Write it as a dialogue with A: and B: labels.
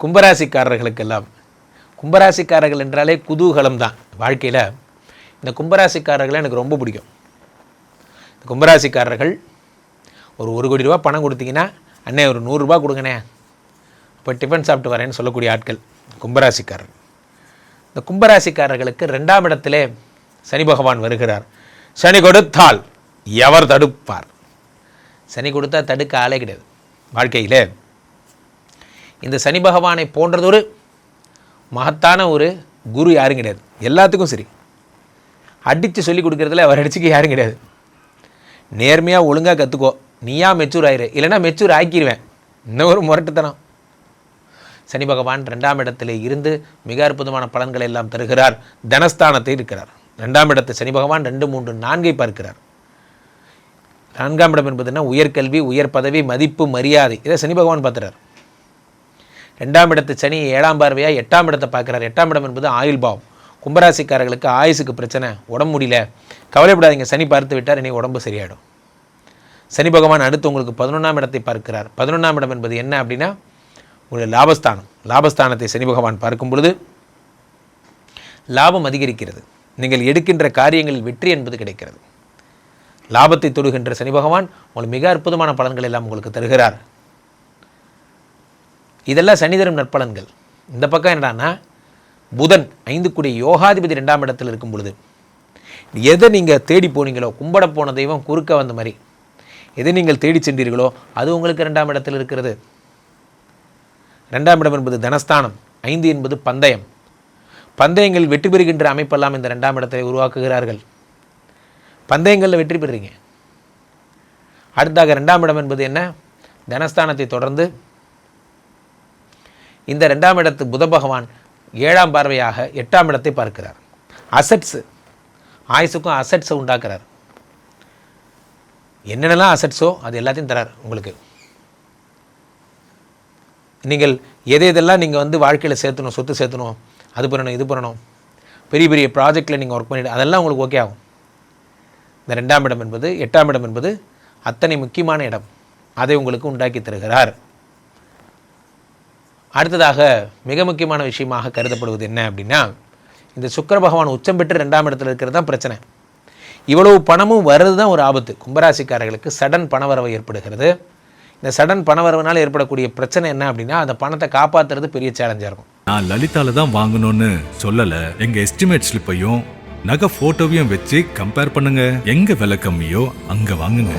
A: கும்பராசிக்காரர்களுக்கெல்லாம், கும்பராசிக்காரர்கள் என்றாலே குதூகலம் தான் வாழ்க்கையில். இந்த கும்பராசிக்காரர்களை எனக்கு ரொம்ப பிடிக்கும். இந்த கும்பராசிக்காரர்கள் ஒரு 1 கோடி ரூபா பணம் கொடுத்தீங்கன்னா, அண்ணே ஒரு 100 ரூபா கொடுங்கண்ணே, இப்போ டிஃபன் சாப்பிட்டு வரேன்னு சொல்லக்கூடிய ஆட்கள் கும்பராசிக்காரர்கள். இந்த கும்பராசிக்காரர்களுக்கு 2ஆம் இடத்திலே சனி பகவான் வருகிறார். சனி கொடுத்தால் எவர் தடுப்பார்? சனி கொடுத்தா தடுக்க ஆளே கிடையாது வாழ்க்கையில். இந்த சனி பகவானை போன்றதொரு மகத்தான ஒரு குரு யாரும் கிடையாது. எல்லாத்துக்கும் சரி, அடித்து சொல்லி கொடுக்குறதுல அவர் அடிச்சுக்க யாரும் கிடையாது. நேர்மையாக ஒழுங்காக கற்றுக்கோ, நீயா மெச்சூர் ஆயிரு, இல்லைனா மெச்சூர் ஆக்கிடுவேன். இன்னும் ஒரு முரட்டுத்தனம். சனி பகவான் 2ஆம் இடத்திலே இருந்து மிக அற்புதமான பலன்களை எல்லாம் தருகிறார். தனஸ்தானத்தை இருக்கிறார். 2ஆம் இடத்தை சனி பகவான் 2, 3, 4 பார்க்கிறார். 4ஆம் இடம் என்பதுன்னா உயர்கல்வி, உயர் பதவி, மதிப்பு, மரியாதை, இதை சனி பகவான் பார்த்துறார். 2ஆம் இடத்து சனி 7ஆம் பார்வையாக 8ஆம் இடத்தை பார்க்குறார். 8ஆம் இடம் என்பது ஆயுள் பாவம். கும்பராசிக்காரர்களுக்கு ஆயுசுக்கு பிரச்சனை, உடம்பு முடியல, கவலைப்படாதீங்க, சனி பார்த்து விட்டார், இனி உடம்பு சரியாயிடும். சனி பகவான் அடுத்து உங்களுக்கு 11ஆம் இடத்தை பார்க்கிறார். 11ஆம் இடம் என்பது என்ன அப்படின்னா உங்களுடைய லாபஸ்தானம். லாபஸ்தானத்தை சனி பகவான் பார்க்கும் பொழுது லாபம் அதிகரிக்கிறது. நீங்கள் எடுக்கின்ற காரியங்களில் வெற்றி என்பது கிடைக்கிறது. லாபத்தை தொடுகின்ற சனி பகவான் உங்களுக்கு மிக அற்புதமான பலன்கள் எல்லாம் உங்களுக்கு தருகிறார். இதெல்லாம் சனி தரும் நற்பலன்கள். இந்த பக்கம் என்னடான்னா புதன் 5 கூடிய யோகாதிபதி 2ஆம் இடத்தில் இருக்கும் பொழுது எதை நீங்கள் தேடி போனீங்களோ, கும்பிட போன தெய்வம் குறுக்க வந்த மாதிரி எதை நீங்கள் தேடி சென்றீர்களோ அது உங்களுக்கு 2ஆம் இடத்தில் இருக்கிறது. 2ஆம் இடம் என்பது தனஸ்தானம். 5 என்பது பந்தயம். பந்தயங்கள் வெற்றி பெறுகின்ற அமைப்பெல்லாம் இந்த 2ஆம் இடத்தை உருவாக்குகிறார்கள். பந்தயங்களில் வெற்றி பெறுறீங்க. அடுத்தாக 2ஆம் இடம் என்பது என்ன? தனஸ்தானத்தை தொடர்ந்து இந்த 2ஆம் இடத்து புத பகவான் 7ஆம் பார்வையாக 8ஆம் இடத்தை பார்க்கிறார். அசட்ஸ், ஆயுசுக்கும் அசட்ஸை உண்டாக்குறார். என்னென்னலாம் அசட்ஸோ அது எல்லாத்தையும் தரார் உங்களுக்கு. நீங்கள் எதெல்லாம் நீங்கள் வாழ்க்கையில் சேர்த்தணும், சொத்து சேர்த்தணும், அது பண்ணணும், இது பண்ணணும், பெரிய பெரிய ப்ராஜெக்டில் நீங்கள் ஒர்க் பண்ணிவிட்டு அதெல்லாம் உங்களுக்கு ஓகே ஆகும். இந்த 2ஆம் இடம் என்பது 8ஆம் இடம் என்பது அத்தனை முக்கியமான இடம். அதை உங்களுக்கு உண்டாக்கி தருகிறார். அடுத்ததாக மிக முக்கியமான விஷயமாக கருதப்படுவது என்ன அப்படின்னா, இந்த சுக்கிர பகவான் உச்சம் பெற்று 2ஆம் இடத்துல இருக்கிறது தான் பிரச்சனை. இவ்வளவு பணமும் வர்றது தான் ஒரு ஆபத்து. கும்பராசிக்காரர்களுக்கு சடன் பணவரவு ஏற்படுகிறது. இந்த சடன் பணவரவுனால் ஏற்படக்கூடிய பிரச்சனை என்ன அப்படின்னா, அந்த பணத்தை காப்பாற்றுறது பெரிய சேலஞ்சாக இருக்கும்.
B: நான் லலிதால தான் வாங்கணும்னு சொல்லலை. எங்கள் எஸ்டிமேட் ஸ்லிப்பையும் நகை ஃபோட்டோவையும் வச்சு கம்பேர் பண்ணுங்க. எங்கே விலை கம்மியோ அங்கே வாங்குங்க.